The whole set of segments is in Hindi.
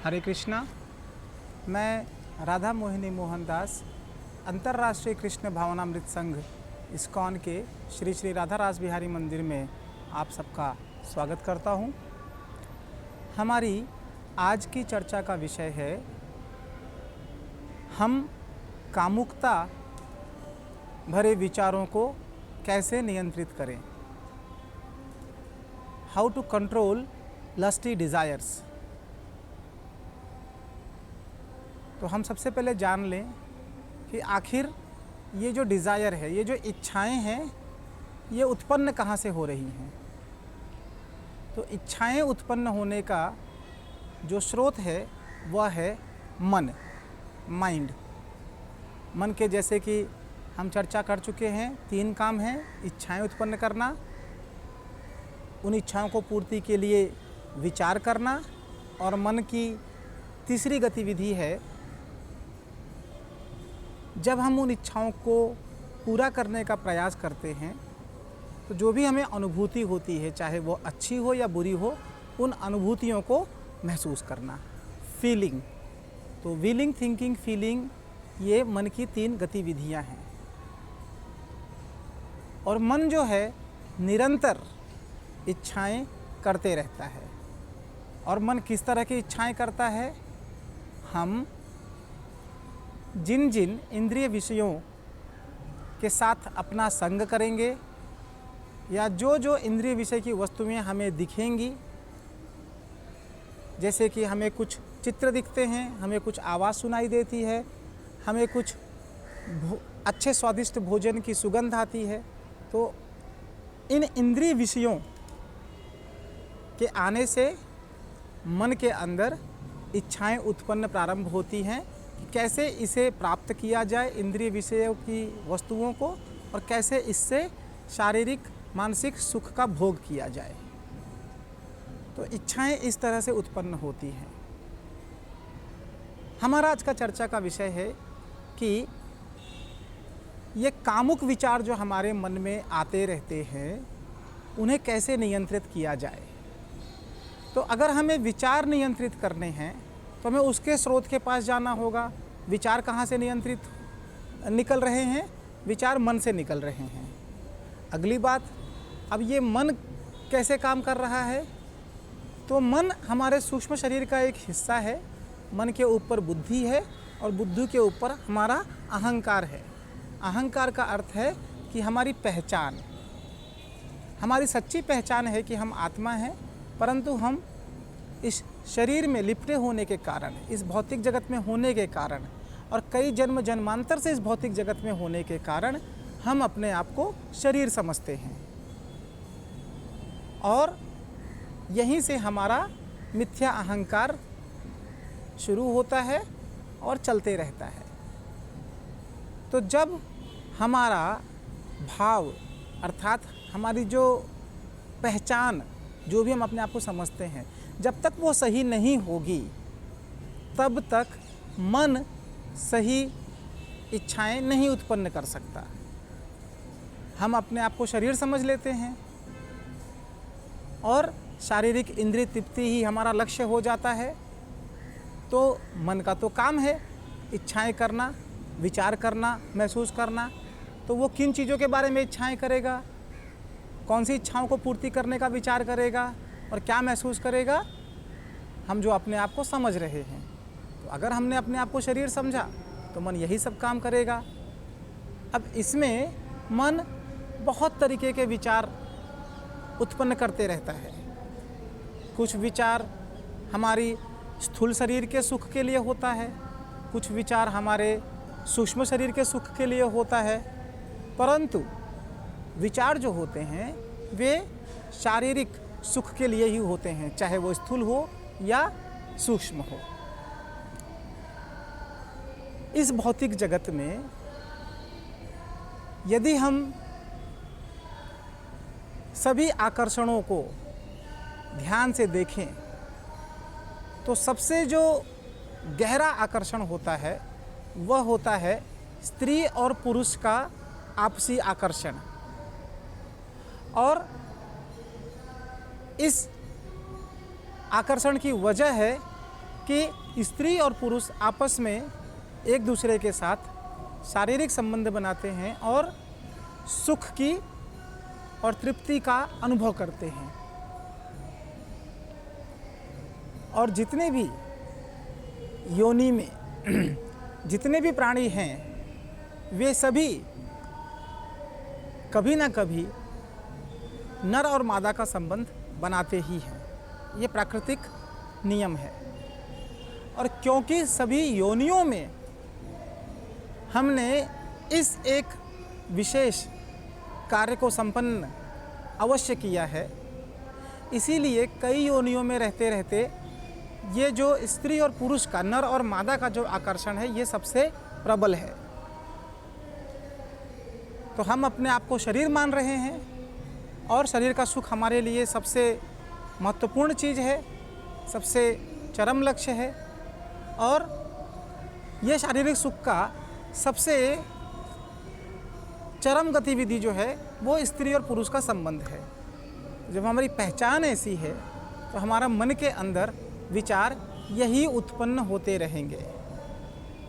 हरे कृष्णा। मैं राधा मोहिनी मोहनदास अंतर्राष्ट्रीय कृष्ण भावनामृत संघ इस्कॉन के श्री श्री राधा रास बिहारी मंदिर में आप सबका स्वागत करता हूँ। हमारी आज की चर्चा का विषय है हम कामुकता भरे विचारों को कैसे नियंत्रित करें। How to control lusty desires. तो हम सबसे पहले जान लें कि आखिर ये जो डिज़ायर है, ये जो इच्छाएं हैं, ये उत्पन्न कहाँ से हो रही हैं। तो इच्छाएं उत्पन्न होने का जो स्रोत है वह है मन, माइंड। मन के जैसे कि हम चर्चा कर चुके हैं, 3 काम हैं। इच्छाएं उत्पन्न करना, उन इच्छाओं को पूर्ति के लिए विचार करना, और मन की तीसरी गतिविधि है जब हम उन इच्छाओं को पूरा करने का प्रयास करते हैं तो जो भी हमें अनुभूति होती है, चाहे वो अच्छी हो या बुरी हो, उन अनुभूतियों को महसूस करना, फीलिंग। तो विलिंग, थिंकिंग, फीलिंग, ये मन की 3 गतिविधियां हैं। और मन जो है निरंतर इच्छाएं करते रहता है। और मन किस तरह की इच्छाएं करता है? हम जिन जिन इंद्रिय विषयों के साथ अपना संग करेंगे, या जो जो इंद्रिय विषय की वस्तुएं हमें दिखेंगी, जैसे कि हमें कुछ चित्र दिखते हैं, हमें कुछ आवाज़ सुनाई देती है, हमें कुछ अच्छे स्वादिष्ट भोजन की सुगंध आती है, तो इन इंद्रिय विषयों के आने से मन के अंदर इच्छाएं उत्पन्न प्रारंभ होती हैं कि कैसे इसे प्राप्त किया जाए, इंद्रिय विषयों की वस्तुओं को, और कैसे इससे शारीरिक मानसिक सुख का भोग किया जाए। तो इच्छाएं इस तरह से उत्पन्न होती हैं। हमारा आज का चर्चा का विषय है कि ये कामुक विचार जो हमारे मन में आते रहते हैं, उन्हें कैसे नियंत्रित किया जाए। तो अगर हमें विचार नियंत्रित करने हैं तो हमें उसके स्रोत के पास जाना होगा। विचार कहाँ से नियंत्रित निकल रहे हैं? विचार मन से निकल रहे हैं। अगली बात, अब ये मन कैसे काम कर रहा है? तो मन हमारे सूक्ष्म शरीर का एक हिस्सा है। मन के ऊपर बुद्धि है और बुद्धि के ऊपर हमारा अहंकार है। अहंकार का अर्थ है कि हमारी पहचान, हमारी सच्ची पहचान है कि हम आत्मा हैं, परंतु हम इस शरीर में लिपटे होने के कारण, इस भौतिक जगत में होने के कारण, और कई जन्म जन्मांतर से इस भौतिक जगत में होने के कारण हम अपने आप को शरीर समझते हैं। और यहीं से हमारा मिथ्या अहंकार शुरू होता है और चलते रहता है। तो जब हमारा भाव, अर्थात हमारी जो पहचान, जो भी हम अपने आप को समझते हैं, जब तक वो सही नहीं होगी, तब तक मन सही इच्छाएं नहीं उत्पन्न कर सकता। हम अपने आप को शरीर समझ लेते हैं और शारीरिक इंद्रिय तृप्ति ही हमारा लक्ष्य हो जाता है। तो मन का तो काम है इच्छाएं करना, विचार करना, महसूस करना। तो वो किन चीज़ों के बारे में इच्छाएं करेगा, कौन सी इच्छाओं को पूर्ति करने का विचार करेगा, और क्या महसूस करेगा? हम जो अपने आप को समझ रहे हैं। तो अगर हमने अपने आप को शरीर समझा तो मन यही सब काम करेगा। अब इसमें मन बहुत तरीके के विचार उत्पन्न करते रहता है। कुछ विचार हमारी स्थूल शरीर के सुख के लिए होता है, कुछ विचार हमारे सूक्ष्म शरीर के सुख के लिए होता है। परंतु विचार जो होते हैं वे शारीरिक सुख के लिए ही होते हैं, चाहे वो स्थूल हो या सूक्ष्म हो। इस भौतिक जगत में यदि हम सभी आकर्षणों को ध्यान से देखें तो सबसे जो गहरा आकर्षण होता है वह होता है स्त्री और पुरुष का आपसी आकर्षण। और इस आकर्षण की वजह है कि स्त्री और पुरुष आपस में एक दूसरे के साथ शारीरिक संबंध बनाते हैं और सुख की और तृप्ति का अनुभव करते हैं। और जितने भी योनि में जितने भी प्राणी हैं वे सभी कभी ना कभी नर और मादा का संबंध बनाते ही हैं। ये प्राकृतिक नियम है। और क्योंकि सभी योनियों में हमने इस एक विशेष कार्य को संपन्न अवश्य किया है, इसीलिए कई योनियों में रहते रहते ये जो स्त्री और पुरुष का, नर और मादा का जो आकर्षण है, ये सबसे प्रबल है। तो हम अपने आप को शरीर मान रहे हैं और शरीर का सुख हमारे लिए सबसे महत्वपूर्ण चीज़ है, सबसे चरम लक्ष्य है। और यह शारीरिक सुख का सबसे चरम गतिविधि जो है वो स्त्री और पुरुष का संबंध है। जब हमारी पहचान ऐसी है तो हमारा मन के अंदर विचार यही उत्पन्न होते रहेंगे।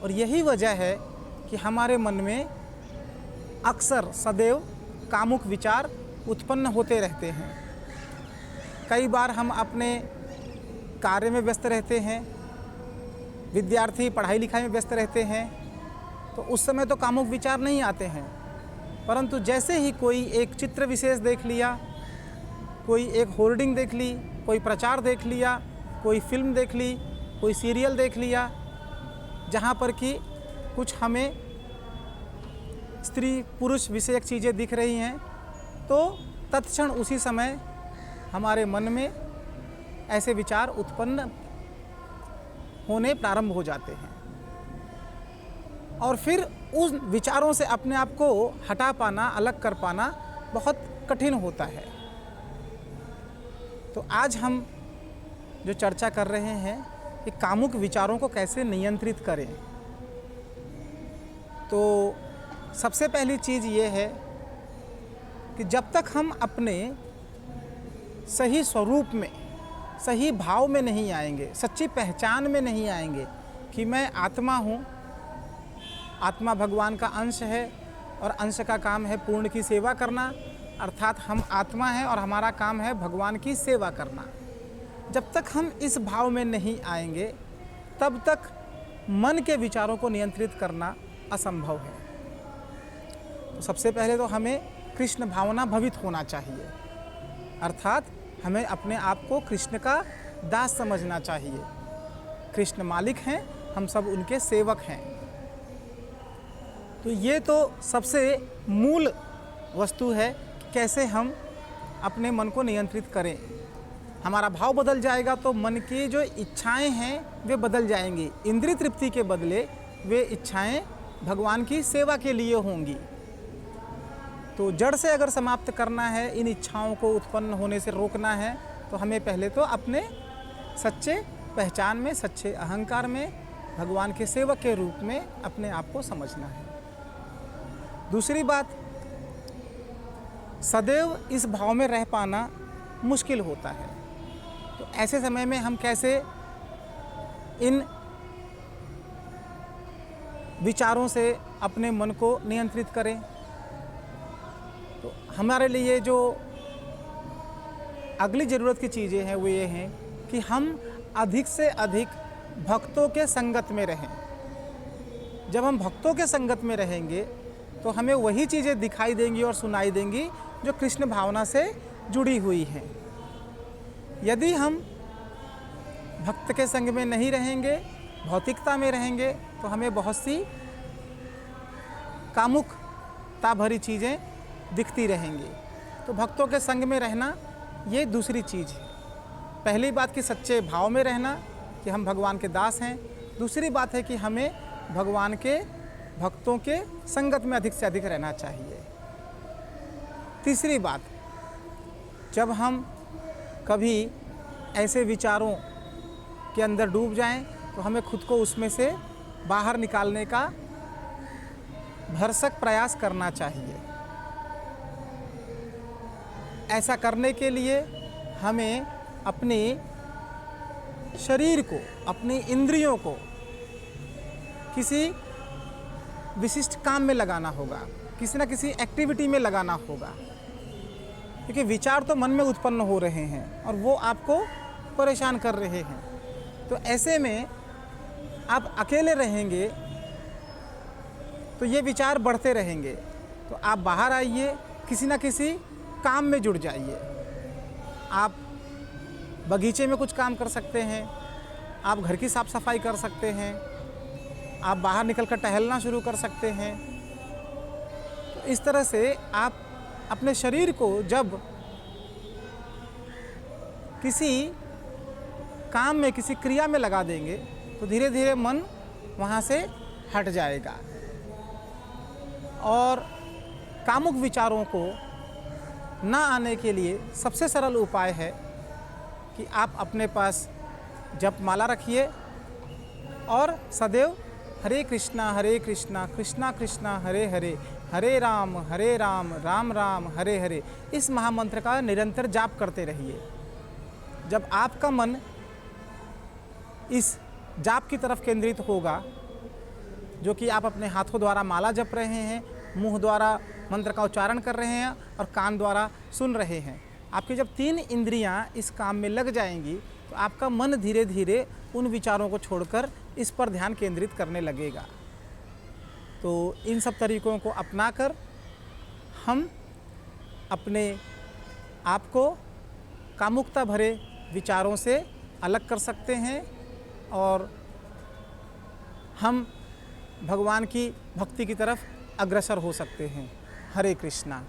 और यही वजह है कि हमारे मन में अक्सर सदैव कामुक विचार उत्पन्न होते रहते हैं। कई बार हम अपने कार्य में व्यस्त रहते हैं, विद्यार्थी पढ़ाई लिखाई में व्यस्त रहते हैं, तो उस समय तो कामुक विचार नहीं आते हैं। परंतु जैसे ही कोई एक चित्र विशेष देख लिया, कोई एक होर्डिंग देख ली, कोई प्रचार देख लिया, कोई फिल्म देख ली, कोई सीरियल देख लिया, जहाँ पर कि कुछ हमें स्त्री पुरुष विषयक चीज़ें दिख रही हैं, तो तत्क्षण उसी समय हमारे मन में ऐसे विचार उत्पन्न होने प्रारंभ हो जाते हैं। और फिर उन विचारों से अपने आप को हटा पाना, अलग कर पाना बहुत कठिन होता है। तो आज हम जो चर्चा कर रहे हैं कि कामुक विचारों को कैसे नियंत्रित करें। तो सबसे पहली चीज़ ये है कि जब तक हम अपने सही स्वरूप में, सही भाव में नहीं आएंगे, सच्ची पहचान में नहीं आएंगे कि मैं आत्मा हूँ, आत्मा भगवान का अंश है और अंश का काम है पूर्ण की सेवा करना, अर्थात हम आत्मा हैं और हमारा काम है भगवान की सेवा करना। जब तक हम इस भाव में नहीं आएंगे तब तक मन के विचारों को नियंत्रित करना असंभव है। तो सबसे पहले तो हमें कृष्ण भावना भवित होना चाहिए, अर्थात हमें अपने आप को कृष्ण का दास समझना चाहिए। कृष्ण मालिक हैं, हम सब उनके सेवक हैं। तो ये तो सबसे मूल वस्तु है कि कैसे हम अपने मन को नियंत्रित करें। हमारा भाव बदल जाएगा तो मन की जो इच्छाएं हैं वे बदल जाएंगी। इंद्रिय तृप्ति के बदले वे इच्छाएं भगवान की सेवा के लिए होंगी। तो जड़ से अगर समाप्त करना है, इन इच्छाओं को उत्पन्न होने से रोकना है, तो हमें पहले तो अपने सच्चे पहचान में, सच्चे अहंकार में भगवान के सेवक के रूप में अपने आप को समझना है। दूसरी बात, सदैव इस भाव में रह पाना मुश्किल होता है। तो ऐसे समय में हम कैसे इन विचारों से अपने मन को नियंत्रित करें। तो हमारे लिए जो अगली ज़रूरत की चीज़ें हैं वो ये हैं कि हम अधिक से अधिक भक्तों के संगत में रहें। जब हम भक्तों के संगत में रहेंगे तो हमें वही चीज़ें दिखाई देंगी और सुनाई देंगी जो कृष्ण भावना से जुड़ी हुई हैं। यदि हम भक्त के संग में नहीं रहेंगे, भौतिकता में रहेंगे, तो हमें बहुत सी कामुकता भरी चीज़ें दिखती रहेंगी। तो भक्तों के संग में रहना ये दूसरी चीज़ है। पहली बात कि सच्चे भाव में रहना कि हम भगवान के दास हैं। दूसरी बात है कि हमें भगवान के भक्तों के संगत में अधिक से अधिक रहना चाहिए। तीसरी बात, जब हम कभी ऐसे विचारों के अंदर डूब जाएं तो हमें खुद को उसमें से बाहर निकालने का भरसक प्रयास करना चाहिए। ऐसा करने के लिए हमें अपनी शरीर को, अपनी इंद्रियों को किसी विशिष्ट काम में लगाना होगा, किसी न किसी एक्टिविटी में लगाना होगा, क्योंकि विचार तो मन में उत्पन्न हो रहे हैं और वो आपको परेशान कर रहे हैं। तो ऐसे में आप अकेले रहेंगे तो ये विचार बढ़ते रहेंगे। तो आप बाहर आइए, किसी न किसी काम में जुड़ जाइए। आप बगीचे में कुछ काम कर सकते हैं, आप घर की साफ़ सफाई कर सकते हैं, आप बाहर निकलकर टहलना शुरू कर सकते हैं। तो इस तरह से आप अपने शरीर को जब किसी काम में, किसी क्रिया में लगा देंगे तो धीरे धीरे मन वहाँ से हट जाएगा। और कामुक विचारों को ना आने के लिए सबसे सरल उपाय है कि आप अपने पास जप माला रखिए और सदैव हरे कृष्णा कृष्णा कृष्णा हरे हरे, हरे राम राम राम हरे हरे, इस महामंत्र का निरंतर जाप करते रहिए। जब आपका मन इस जाप की तरफ केंद्रित होगा, जो कि आप अपने हाथों द्वारा माला जप रहे हैं, मुंह द्वारा मंत्र का उच्चारण कर रहे हैं और कान द्वारा सुन रहे हैं, आपकी जब 3 इंद्रियां इस काम में लग जाएंगी तो आपका मन धीरे धीरे उन विचारों को छोड़कर इस पर ध्यान केंद्रित करने लगेगा। तो इन सब तरीकों को अपनाकर हम अपने आप को कामुकता भरे विचारों से अलग कर सकते हैं और हम भगवान की भक्ति की तरफ अग्रसर हो सकते हैं। हरे कृष्णा।